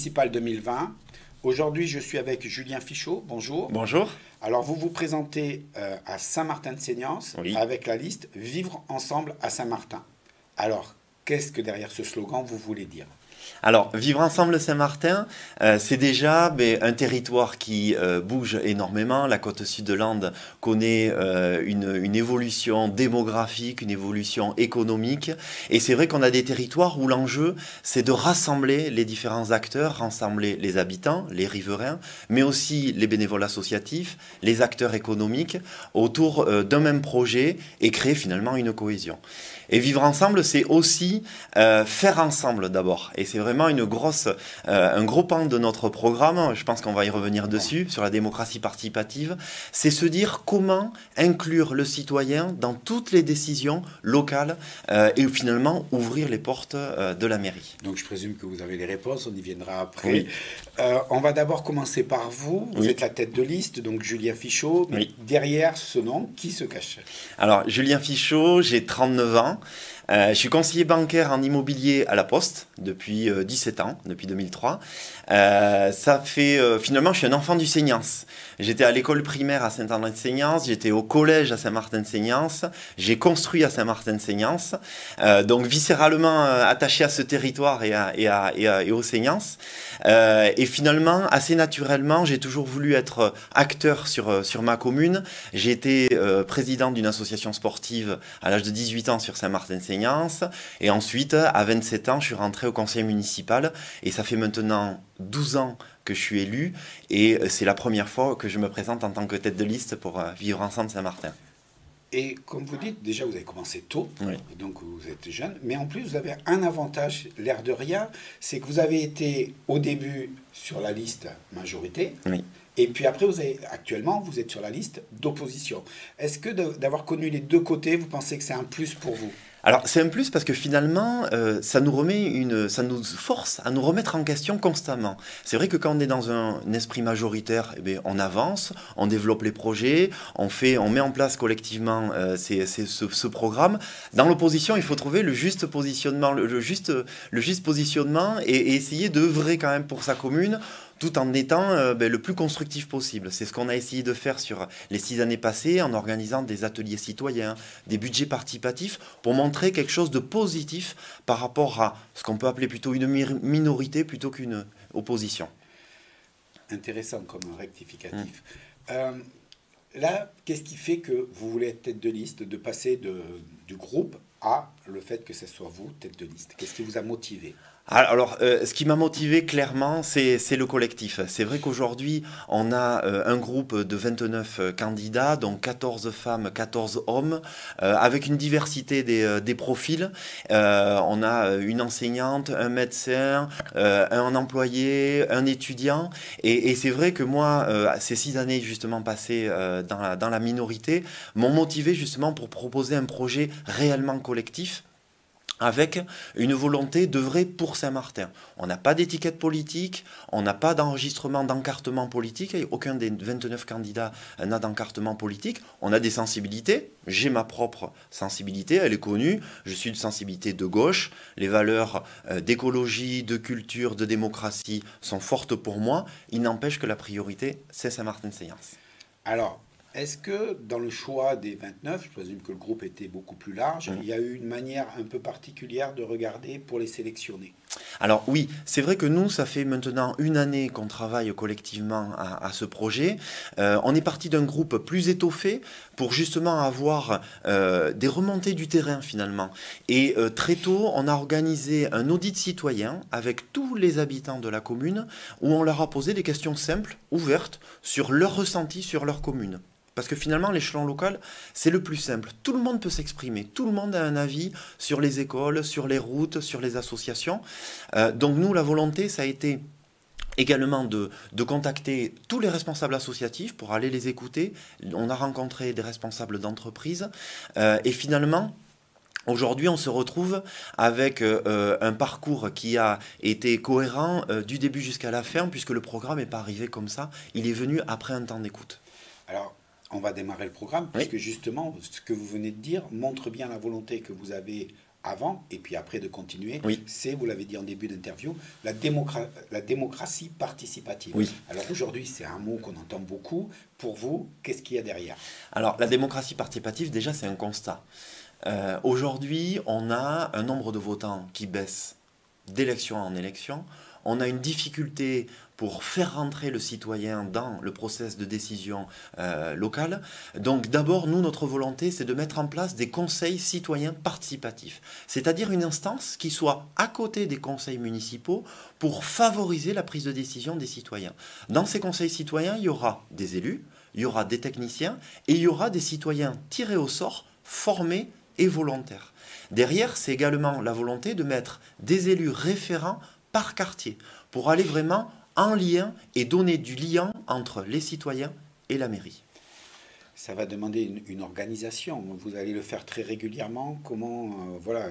municipales 2020. Aujourd'hui, je suis avec Julien Fichot. Bonjour. Bonjour. Alors, vous vous présentez à Saint-Martin-de-Seignances avec la liste Vivre ensemble à Saint-Martin. Alors, qu'est-ce que derrière ce slogan vous voulez dire? Alors, Vivre ensemble Saint-Martin, c'est déjà un territoire qui bouge énormément. La côte sud de Landes connaît une évolution démographique, une évolution économique. Et c'est vrai qu'on a des territoires où l'enjeu, c'est de rassembler les différents acteurs, rassembler les habitants, les riverains, mais aussi les bénévoles associatifs, les acteurs économiques, autour d'un même projet et créer finalement une cohésion. Et vivre ensemble, c'est aussi faire ensemble d'abord. Et c'est vraiment un gros pan de notre programme, je pense qu'on va y revenir dessus, sur la démocratie participative, c'est se dire comment inclure le citoyen dans toutes les décisions locales et finalement ouvrir les portes de la mairie. Donc je présume que vous avez les réponses, on y viendra après. Oui. On va d'abord commencer par vous. Vous êtes la tête de liste, donc Julien Fichot. Mais derrière ce nom, qui se cache? Alors, Julien Fichot, j'ai 39 ans. Je suis conseiller bancaire en immobilier à la Poste depuis 17 ans, depuis 2003. Finalement, je suis un enfant du Seignances. J'étais à l'école primaire à Saint-André-de-Seignances, j'étais au collège à Saint-Martin-de-Seignances, j'ai construit à Saint-Martin-de-Seignances, donc viscéralement attaché à ce territoire et aux Seignances. Et finalement, assez naturellement, j'ai toujours voulu être acteur sur ma commune. J'ai été président d'une association sportive à l'âge de 18 ans sur Saint-Martin-de-Seignances. Et ensuite, à 27 ans, je suis rentré au conseil municipal. Et ça fait maintenant 12 ans que je suis élu. Et c'est la première fois que je me présente en tant que tête de liste pour Vivre ensemble Saint-Martin. Et comme vous dites, déjà vous avez commencé tôt, oui. Donc vous êtes jeune, mais en plus vous avez un avantage, l'air de rien, c'est que vous avez été au début sur la liste majorité, oui. Et puis après, actuellement, vous êtes sur la liste d'opposition. Est-ce que d'avoir connu les deux côtés, vous pensez que c'est un plus pour vous? Alors c'est un plus parce que finalement, ça nous force à nous remettre en question constamment. C'est vrai que quand on est dans un esprit majoritaire, on avance, on développe les projets, on met en place collectivement ce programme. Dans l'opposition, il faut trouver le juste positionnement, le juste positionnement et essayer d'œuvrer quand même pour sa commune, tout en étant le plus constructif possible. C'est ce qu'on a essayé de faire sur les 6 années passées en organisant des ateliers citoyens, des budgets participatifs pour montrer quelque chose de positif par rapport à ce qu'on peut appeler plutôt une minorité plutôt qu'une opposition. Intéressant comme rectificatif. Là, qu'est-ce qui fait que vous voulez être tête de liste, de passer du groupe à le fait que ce soit vous, tête de liste? Qu'est-ce qui vous a motivé? Alors, ce qui m'a motivé clairement, c'est le collectif. C'est vrai qu'aujourd'hui, on a un groupe de 29 candidats, donc 14 femmes, 14 hommes, avec une diversité des profils. On a une enseignante, un médecin, un employé, un étudiant. Et c'est vrai que moi, ces 6 années justement passées dans la minorité m'ont motivé justement pour proposer un projet réellement collectif, avec une volonté d'œuvrer pour Saint-Martin. On n'a pas d'étiquette politique, on n'a pas d'enregistrement d'encartement politique, aucun des 29 candidats n'a d'encartement politique, on a des sensibilités, j'ai ma propre sensibilité, elle est connue, je suis de sensibilité de gauche, les valeurs d'écologie, de culture, de démocratie sont fortes pour moi, il n'empêche que la priorité, c'est Saint-Martin-de-Seignances. Alors, est-ce que dans le choix des 29, je présume que le groupe était beaucoup plus large, il y a eu une manière un peu particulière de regarder pour les sélectionner? Alors oui, c'est vrai que nous, ça fait maintenant 1 année qu'on travaille collectivement à ce projet. On est parti d'un groupe plus étoffé pour justement avoir des remontées du terrain finalement. Et très tôt, on a organisé un audit citoyen avec tous les habitants de la commune où on leur a posé des questions simples, ouvertes, sur leur ressenti sur leur commune. Parce que finalement, l'échelon local, c'est le plus simple. Tout le monde peut s'exprimer. Tout le monde a un avis sur les écoles, sur les routes, sur les associations. Donc nous, la volonté, ça a été également de contacter tous les responsables associatifs pour aller les écouter. On a rencontré des responsables d'entreprises. Et finalement, aujourd'hui, on se retrouve avec un parcours qui a été cohérent du début jusqu'à la fin, puisque le programme n'est pas arrivé comme ça. Il est venu après un temps d'écoute. Alors, on va démarrer le programme, puisque justement, ce que vous venez de dire montre bien la volonté que vous avez avant et puis après de continuer, Oui. c'est, vous l'avez dit en début d'interview, la démocratie participative. Oui. Alors aujourd'hui, c'est un mot qu'on entend beaucoup. Pour vous, qu'est-ce qu'il y a derrière? Alors, la démocratie participative, déjà, c'est un constat. Aujourd'hui, on a un nombre de votants qui baisse d'élection en élection. On a une difficulté pour faire rentrer le citoyen dans le process de décision locale. Donc d'abord, nous, notre volonté, c'est de mettre en place des conseils citoyens participatifs, c'est-à-dire une instance qui soit à côté des conseils municipaux pour favoriser la prise de décision des citoyens. Dans ces conseils citoyens, il y aura des élus, il y aura des techniciens et il y aura des citoyens tirés au sort, formés et volontaires. Derrière, c'est également la volonté de mettre des élus référents par quartier pour aller vraiment en lien et donner du lien entre les citoyens et la mairie. Ça va demander une organisation. Vous allez le faire très régulièrement. Comment, voilà,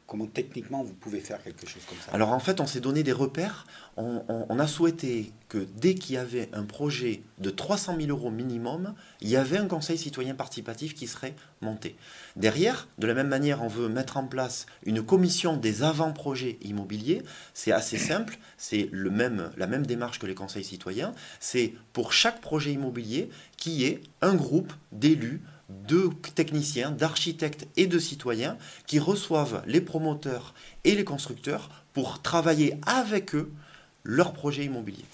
comment techniquement vous pouvez faire quelque chose comme ça? Alors en fait, on s'est donné des repères. On a souhaité que dès qu'il y avait un projet de 300 000 euros minimum, il y avait un conseil citoyen participatif qui serait monté. Derrière, de la même manière, on veut mettre en place une commission des avant-projets immobiliers. C'est assez simple, c'est la même démarche que les conseils citoyens. C'est pour chaque projet immobilier qu'il y ait un groupe d'élus, de techniciens, d'architectes et de citoyens qui reçoivent les promoteurs et les constructeurs pour travailler avec eux leur projet immobilier.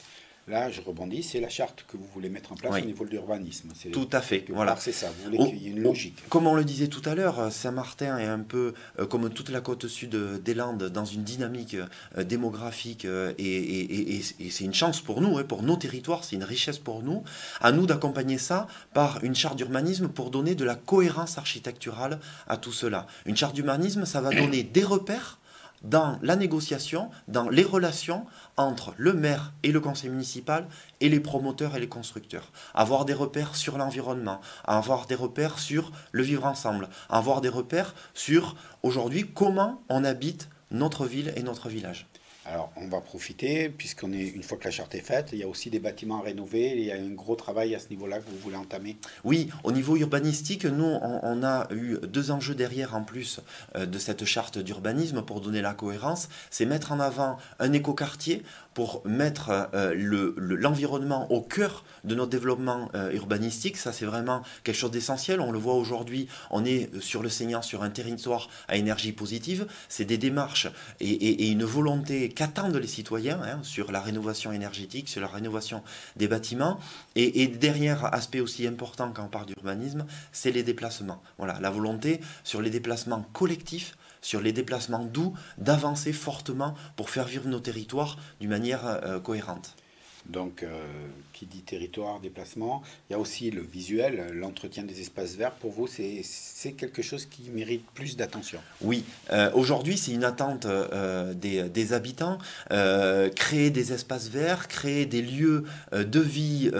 Là, je rebondis, c'est la charte que vous voulez mettre en place Oui. au niveau de l'urbanisme. Tout à fait, voilà. C'est ça, vous voulez qu'il y ait une logique. Comme on le disait tout à l'heure, Saint-Martin est un peu comme toute la côte sud des Landes dans une dynamique démographique et c'est une chance pour nous, pour nos territoires, c'est une richesse pour nous. À nous d'accompagner ça par une charte d'urbanisme pour donner de la cohérence architecturale à tout cela. Une charte d'urbanisme, ça va donner des repères dans la négociation, dans les relations entre le maire et le conseil municipal et les promoteurs et les constructeurs. Avoir des repères sur l'environnement, avoir des repères sur le vivre ensemble, avoir des repères sur aujourd'hui comment on habite notre ville et notre village. Alors, on va profiter, puisqu'on est, une fois que la charte est faite, il y a aussi des bâtiments à rénover, il y a un gros travail à ce niveau-là que vous voulez entamer. Oui, au niveau urbanistique, nous, on a eu deux enjeux derrière en plus de cette charte d'urbanisme pour donner la cohérence. C'est mettre en avant un écoquartier pour mettre l'environnement au cœur de notre développement urbanistique. Ça, c'est vraiment quelque chose d'essentiel. On le voit aujourd'hui, on est sur le Seignan, sur un territoire à énergie positive. C'est des démarches et une volonté qu'attendent les citoyens sur la rénovation énergétique, sur la rénovation des bâtiments. Et derrière, aspect aussi important quand on parle d'urbanisme, c'est les déplacements. Voilà, la volonté sur les déplacements collectifs, sur les déplacements doux, d'avancer fortement pour faire vivre nos territoires d'une manière cohérente. Donc, qui dit territoire, déplacement, il y a aussi le visuel, l'entretien des espaces verts. Pour vous, c'est quelque chose qui mérite plus d'attention. Oui, aujourd'hui, c'est une attente des habitants. Créer des espaces verts, créer des lieux de vie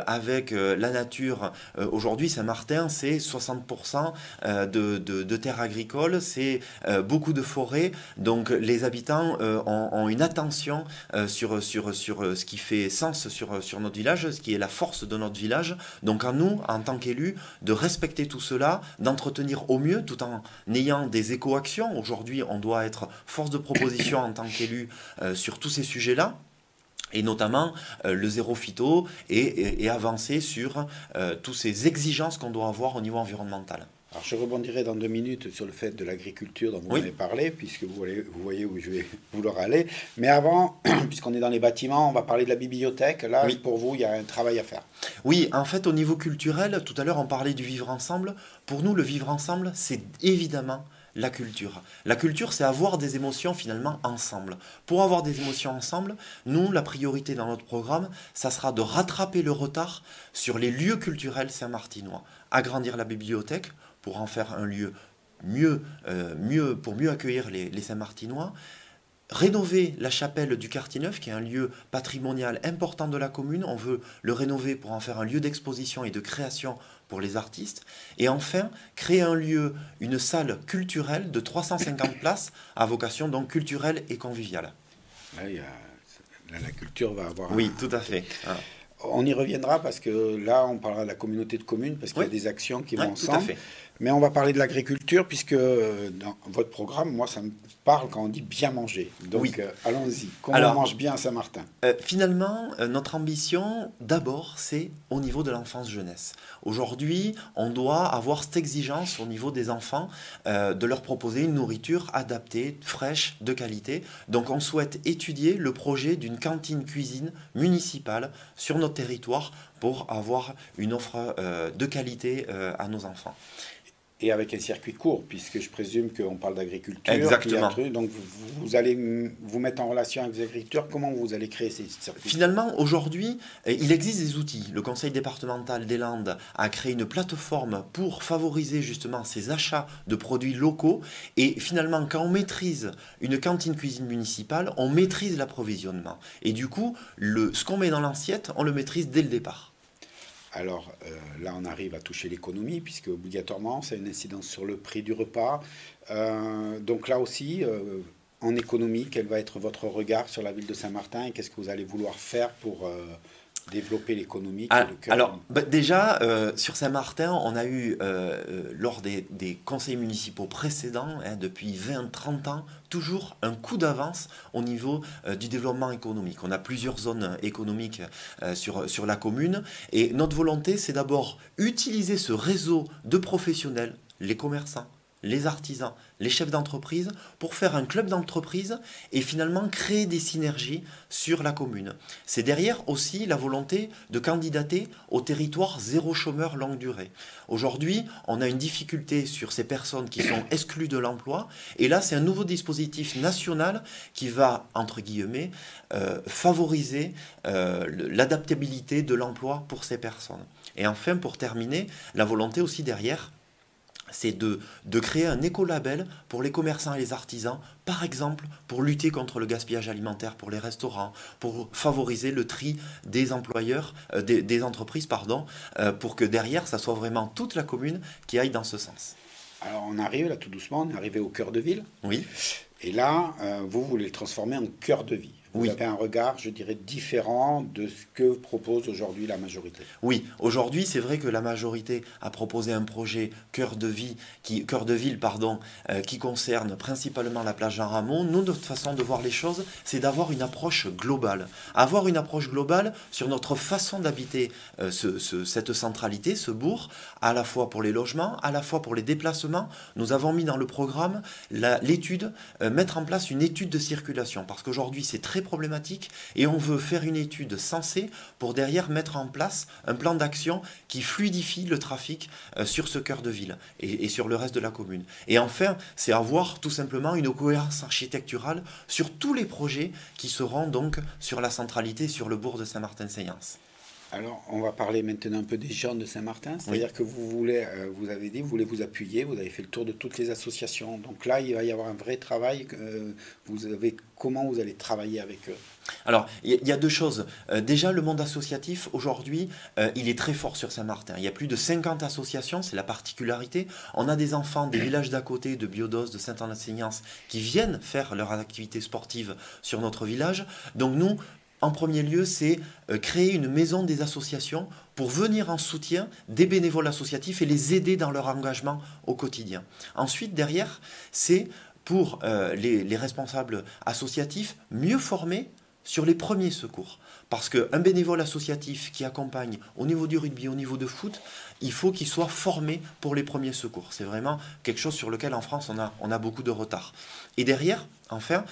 avec la nature. Aujourd'hui, Saint-Martin, c'est 60% de terres agricoles, c'est beaucoup de forêts. Donc, les habitants ont une attention sur ce qui fait sens sur notre village, ce qui est la force de notre village. Donc à nous, en tant qu'élus, de respecter tout cela, d'entretenir au mieux tout en ayant des éco-actions. Aujourd'hui, on doit être force de proposition en tant qu'élu sur tous ces sujets-là. Et notamment le zéro phyto et avancer sur toutes ces exigences qu'on doit avoir au niveau environnemental. Alors je rebondirai dans 2 minutes sur le fait de l'agriculture dont vous m'avez parlé, puisque vous voyez où je vais vouloir aller. Mais avant, puisqu'on est dans les bâtiments, on va parler de la bibliothèque. Là, pour vous, il y a un travail à faire. Oui, en fait, au niveau culturel, tout à l'heure, on parlait du vivre ensemble. Pour nous, le vivre ensemble, c'est évidemment la culture. La culture, c'est avoir des émotions finalement ensemble. Pour avoir des émotions ensemble, nous, la priorité dans notre programme, ça sera de rattraper le retard sur les lieux culturels saint-martinois. Agrandir la bibliothèque pour en faire un lieu pour mieux accueillir les Saint-Martinois. Rénover la chapelle du Quartier Neuf, qui est un lieu patrimonial important de la commune. On veut le rénover pour en faire un lieu d'exposition et de création pour les artistes. Et enfin, créer un lieu, une salle culturelle de 350 places à vocation donc culturelle et conviviale. Là, la culture va avoir... Oui, tout à fait. On y reviendra parce que là, on parlera de la communauté de communes parce qu'il y a des actions qui vont ensemble. Tout à fait. Mais on va parler de l'agriculture, puisque dans votre programme, moi, ça me parle quand on dit bien manger. Donc, Oui. allons-y. Comment on Alors, mange bien à Saint-Martin? Finalement, notre ambition, d'abord, c'est au niveau de l'enfance-jeunesse. Aujourd'hui, on doit avoir cette exigence au niveau des enfants de leur proposer une nourriture adaptée, fraîche, de qualité. Donc, on souhaite étudier le projet d'une cantine cuisine municipale sur notre territoire pour avoir une offre de qualité à nos enfants. Et avec un circuit court, puisque je présume qu'on parle d'agriculture, qu'il y a un Exactement. truc. Donc, vous allez vous mettre en relation avec les agriculteurs. Comment vous allez créer ces circuits? Finalement, aujourd'hui, il existe des outils. Le Conseil départemental des Landes a créé une plateforme pour favoriser justement ces achats de produits locaux. Et finalement, quand on maîtrise une cantine cuisine municipale, on maîtrise l'approvisionnement. Et du coup, ce qu'on met dans l'assiette, on le maîtrise dès le départ. Alors là, on arrive à toucher l'économie, puisque obligatoirement, ça a une incidence sur le prix du repas. Donc là aussi, en économie, quel va être votre regard sur la ville de Saint-Martin et qu'est-ce que vous allez vouloir faire pour développer l'économie, qui est le cœur Alors, déjà, sur Saint-Martin, on a eu, lors des conseils municipaux précédents, hein, depuis 20-30 ans, toujours un coup d'avance au niveau du développement économique. On a plusieurs zones économiques sur la commune. Et notre volonté, c'est d'abord utiliser ce réseau de professionnels, les commerçants, les artisans, les chefs d'entreprise, pour faire un club d'entreprise et finalement créer des synergies sur la commune. C'est derrière aussi la volonté de candidater au territoire zéro chômeur longue durée. Aujourd'hui, on a une difficulté sur ces personnes qui sont exclues de l'emploi, et là c'est un nouveau dispositif national qui va, entre guillemets, favoriser l'adaptabilité de l'emploi pour ces personnes. Et enfin, pour terminer, la volonté aussi derrière, c'est de créer un écolabel pour les commerçants et les artisans, par exemple pour lutter contre le gaspillage alimentaire pour les restaurants, pour favoriser le tri des employeurs, des entreprises, pardon, pour que derrière, ça soit vraiment toute la commune qui aille dans ce sens. Alors on arrive là tout doucement, on est arrivé au cœur de ville. Oui, Et là, vous voulez le transformer en cœur de vie. Vous oui. avez un regard, je dirais, différent de ce que propose aujourd'hui la majorité. Oui, aujourd'hui, c'est vrai que la majorité a proposé un projet cœur de ville, pardon, qui concerne principalement la plage Jean Ramon. Nous, notre façon de voir les choses, c'est d'avoir une approche globale. Avoir une approche globale sur notre façon d'habiter cette centralité, ce bourg, à la fois pour les logements, à la fois pour les déplacements. Nous avons mis dans le programme l'étude, mettre en place une étude de circulation, parce qu'aujourd'hui, c'est très problématique et on veut faire une étude sensée pour derrière mettre en place un plan d'action qui fluidifie le trafic sur ce cœur de ville et sur le reste de la commune. Et enfin, c'est avoir tout simplement une cohérence architecturale sur tous les projets qui seront donc sur la centralité, sur le bourg de Saint-Martin-Seyance. Alors, on va parler maintenant un peu des jeunes de Saint-Martin. C'est-à-dire que vous voulez, vous avez dit, vous voulez vous appuyer, vous avez fait le tour de toutes les associations. Donc là, il va y avoir un vrai travail. Comment vous allez travailler avec eux? Alors, il y a deux choses. Déjà, le monde associatif, aujourd'hui, il est très fort sur Saint-Martin. Il y a plus de 50 associations, c'est la particularité. On a des enfants des villages d'à côté, de Biodos, de Saint-Anne-Seignance, qui viennent faire leur activité sportive sur notre village. Donc nous, en premier lieu, c'est créer une maison des associations pour venir en soutien des bénévoles associatifs et les aider dans leur engagement au quotidien. Ensuite, derrière, c'est pour les responsables associatifs mieux formés sur les premiers secours. Parce qu'un bénévole associatif qui accompagne au niveau du rugby, au niveau de foot, il faut qu'il soit formé pour les premiers secours. C'est vraiment quelque chose sur lequel en France on a beaucoup de retard. Et derrière, enfin,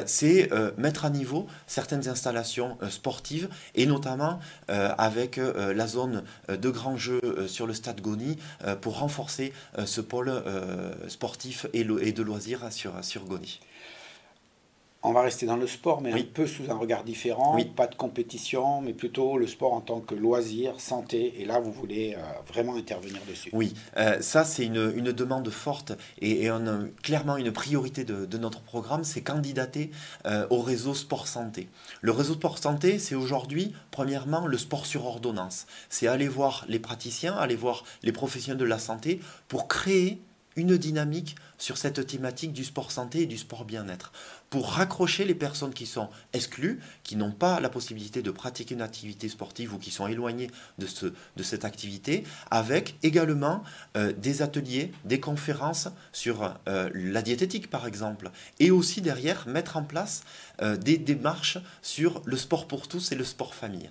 c'est mettre à niveau certaines installations sportives et notamment avec la zone de grands jeux sur le stade Goni pour renforcer ce pôle sportif et de loisirs sur Goni. On va rester dans le sport, mais Oui. un peu sous un regard différent. Oui. Pas de compétition, mais plutôt le sport en tant que loisir, santé. Et là, vous voulez vraiment intervenir dessus. Oui, ça c'est une demande forte et clairement une priorité de notre programme, c'est candidater au réseau sport santé. Le réseau sport santé, c'est aujourd'hui, premièrement, le sport sur ordonnance. C'est aller voir les praticiens, aller voir les professionnels de la santé pour créer une dynamique sur cette thématique du sport santé et du sport bien-être, pour raccrocher les personnes qui sont exclues, qui n'ont pas la possibilité de pratiquer une activité sportive ou qui sont éloignées de cette activité, avec également des ateliers, des conférences sur la diététique par exemple, et aussi derrière mettre en place des démarches sur le sport pour tous et le sport famille.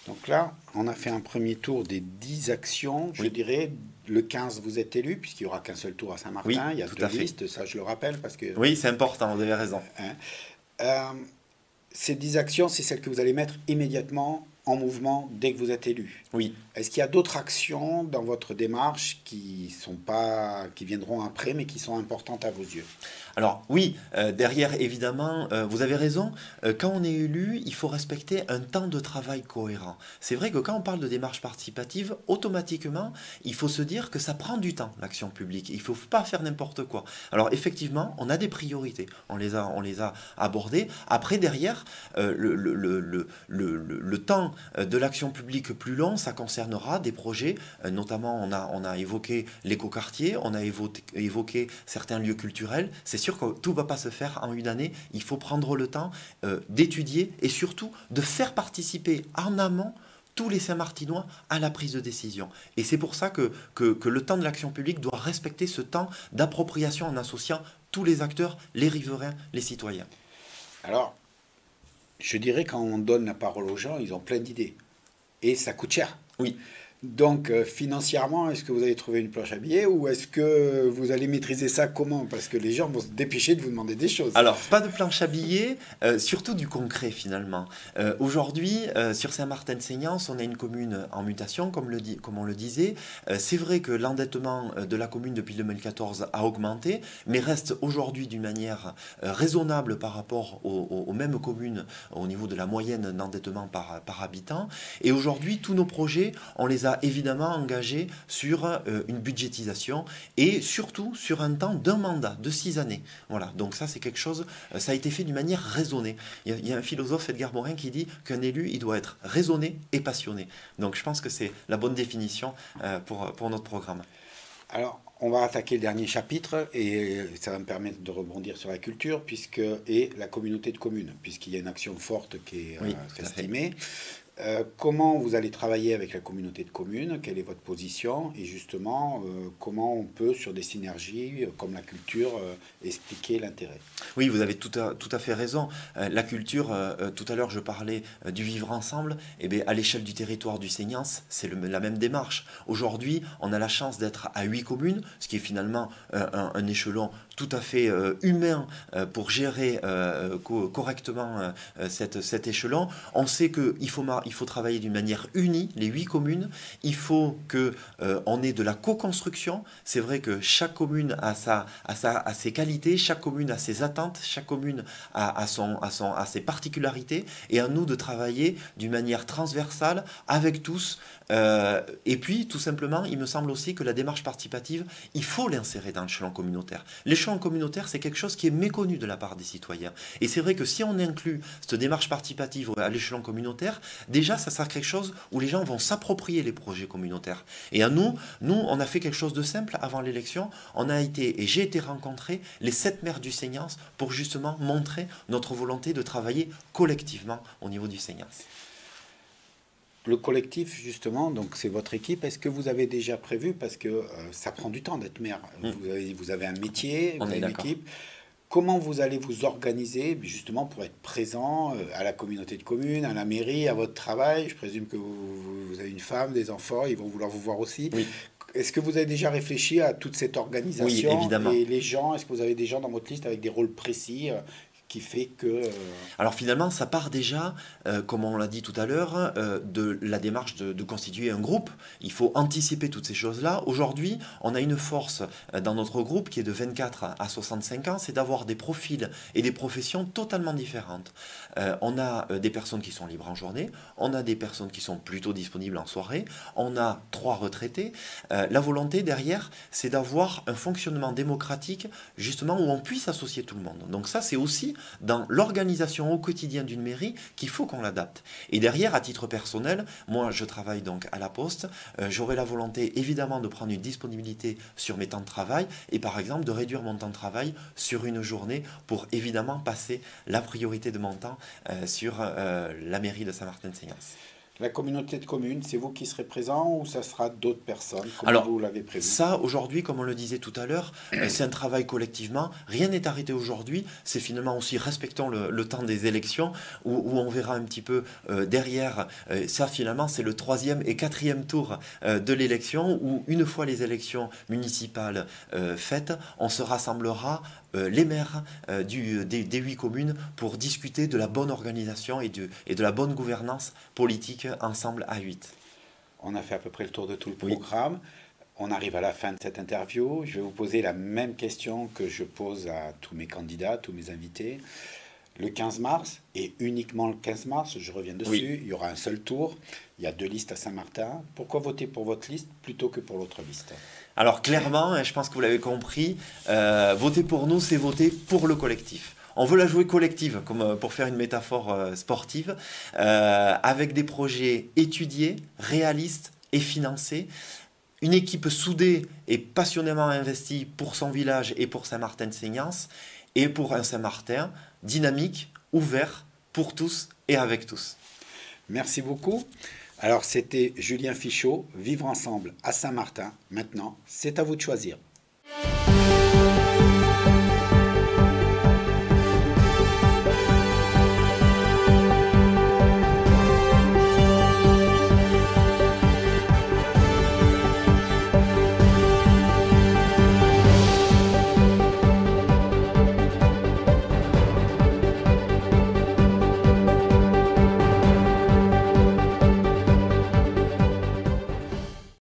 Donc là, on a fait un premier tour des 10 actions. Je dirais, le 15, vous êtes élu, puisqu'il n'y aura qu'un seul tour à Saint-Martin. Oui, il y a 2 listes, ça je le rappelle. Parce que, oui, c'est important, vous avez raison. Ces 10 actions, c'est celles que vous allez mettre immédiatement en mouvement dès que vous êtes élu. Oui. Est-ce qu'il y a d'autres actions dans votre démarche qui viendront après, mais qui sont importantes à vos yeux? Alors oui, derrière évidemment, vous avez raison, quand on est élu, il faut respecter un temps de travail cohérent. C'est vrai que quand on parle de démarche participative, automatiquement, il faut se dire que ça prend du temps, l'action publique. Il ne faut pas faire n'importe quoi. Alors effectivement, on a des priorités, on les a abordées. Après, derrière, le temps de l'action publique plus long, ça concernera des projets, notamment on a évoqué l'écoquartier, on a évoqué certains lieux culturels. C'est sûr que tout ne va pas se faire en une année. Il faut prendre le temps d'étudier et surtout de faire participer en amont tous les Saint-Martinois à la prise de décision. Et c'est pour ça que le temps de l'action publique doit respecter ce temps d'appropriation en associant tous les acteurs, les riverains, les citoyens. Alors, je dirais quand on donne la parole aux gens, ils ont plein d'idées. Et ça coûte cher. Oui. Donc, financièrement, est-ce que vous allez trouver une planche à billets ou est-ce que vous allez maîtriser ça comment? Parce que les gens vont se dépêcher de vous demander des choses. Alors, pas de planche à billets, surtout du concret finalement. Aujourd'hui, sur Saint-Martin-de-Seignance, on a une commune en mutation, comme on le disait. C'est vrai que l'endettement de la commune depuis 2014 a augmenté, mais reste aujourd'hui d'une manière raisonnable par rapport aux mêmes communes au niveau de la moyenne d'endettement par habitant. Et aujourd'hui, tous nos projets, on les a évidemment engagés sur une budgétisation et surtout sur un temps d'un mandat de 6 années. Voilà, donc ça c'est quelque chose, ça a été fait d'une manière raisonnée. Il y a un philosophe, Edgar Morin, qui dit qu'un élu, il doit être raisonné et passionné. Donc je pense que c'est la bonne définition pour notre programme. Alors, on va attaquer le dernier chapitre et ça va me permettre de rebondir sur la culture et la communauté de communes, puisqu'il y a une action forte qui est estimée. Comment vous allez travailler avec la communauté de communes? Quelle est votre position? Et justement, comment on peut, sur des synergies comme la culture, expliquer l'intérêt? Oui, vous avez tout à fait raison. La culture, tout à l'heure, je parlais du vivre ensemble. Eh bien, à l'échelle du territoire du Seignance, c'est la même démarche. Aujourd'hui, on a la chance d'être à 8 communes, ce qui est finalement un échelon tout à fait humain pour gérer correctement cet échelon. On sait qu'il faut travailler d'une manière unie, les 8 communes. Il faut qu'on ait de la co-construction. C'est vrai que chaque commune a ses qualités, chaque commune a ses attentes, chaque commune a ses particularités. Et à nous de travailler d'une manière transversale avec tous. Et puis, tout simplement, il me semble aussi que la démarche participative, il faut l'insérer dans l'échelon communautaire. L'échelon communautaire, c'est quelque chose qui est méconnu de la part des citoyens. Et c'est vrai que si on inclut cette démarche participative à l'échelon communautaire, déjà, ça sera quelque chose où les gens vont s'approprier les projets communautaires. Et à nous, on a fait quelque chose de simple avant l'élection. J'ai été rencontrer les 7 maires du Seignance pour justement montrer notre volonté de travailler collectivement au niveau du Seignance. Le collectif, justement, donc c'est votre équipe. Est-ce que vous avez déjà prévu, parce que ça prend du temps d'être maire, vous avez un métier, vous avez une équipe. Comment vous allez vous organiser justement pour être présent à la communauté de communes, à la mairie, à votre travail? Je présume que vous avez une femme, des enfants, ils vont vouloir vous voir aussi. Oui. Est-ce que vous avez déjà réfléchi à toute cette organisation? Oui, évidemment. Et les gens, est-ce que vous avez des gens dans votre liste avec des rôles précis qui fait que... Alors finalement, ça part déjà, comme on l'a dit tout à l'heure, de la démarche de constituer un groupe. Il faut anticiper toutes ces choses-là. Aujourd'hui, on a une force dans notre groupe qui est de 24 à 65 ans, c'est d'avoir des profils et des professions totalement différentes. On a des personnes qui sont libres en journée, on a des personnes qui sont plutôt disponibles en soirée, on a 3 retraités. La volonté derrière, c'est d'avoir un fonctionnement démocratique, justement, où on puisse associer tout le monde. Donc ça, c'est aussi aussi dans l'organisation au quotidien d'une mairie qu'il faut qu'on l'adapte. Et derrière, à titre personnel, moi je travaille donc à la Poste, j'aurai la volonté évidemment de prendre une disponibilité sur mes temps de travail et par exemple de réduire mon temps de travail sur une journée pour évidemment passer la priorité de mon temps sur la mairie de Saint-Martin-de-Séance. La communauté de communes, c'est vous qui serez présent ou ça sera d'autres personnes, comme Alors, vous l'avez prévu? Ça, aujourd'hui, comme on le disait tout à l'heure, c'est un travail collectivement. Rien n'est arrêté aujourd'hui. C'est finalement aussi respectons le temps des élections où on verra un petit peu derrière. Ça, finalement, c'est le 3e et 4e tour de l'élection où, une fois les élections municipales faites, on se rassemblera les maires des 8 communes pour discuter de la bonne organisation et de la bonne gouvernance politique ensemble à 8. On a fait à peu près le tour de tout le Oui. programme. On arrive à la fin de cette interview. Je vais vous poser la même question que je pose à tous mes candidats, tous mes invités. Le 15 mars, et uniquement le 15 mars, je reviens dessus, Oui. il y aura un seul tour. Il y a 2 listes à Saint-Martin. Pourquoi voter pour votre liste plutôt que pour l'autre liste? Alors clairement, je pense que vous l'avez compris, voter pour nous, c'est voter pour le collectif. On veut la jouer collective, comme pour faire une métaphore sportive, avec des projets étudiés, réalistes et financés. Une équipe soudée et passionnément investie pour son village et pour Saint-Martin-de-Séance, et pour un Saint-Martin dynamique, ouvert, pour tous et avec tous. Merci beaucoup. Alors, c'était Julien Fichot, Vivre ensemble à Saint-Martin. Maintenant, c'est à vous de choisir.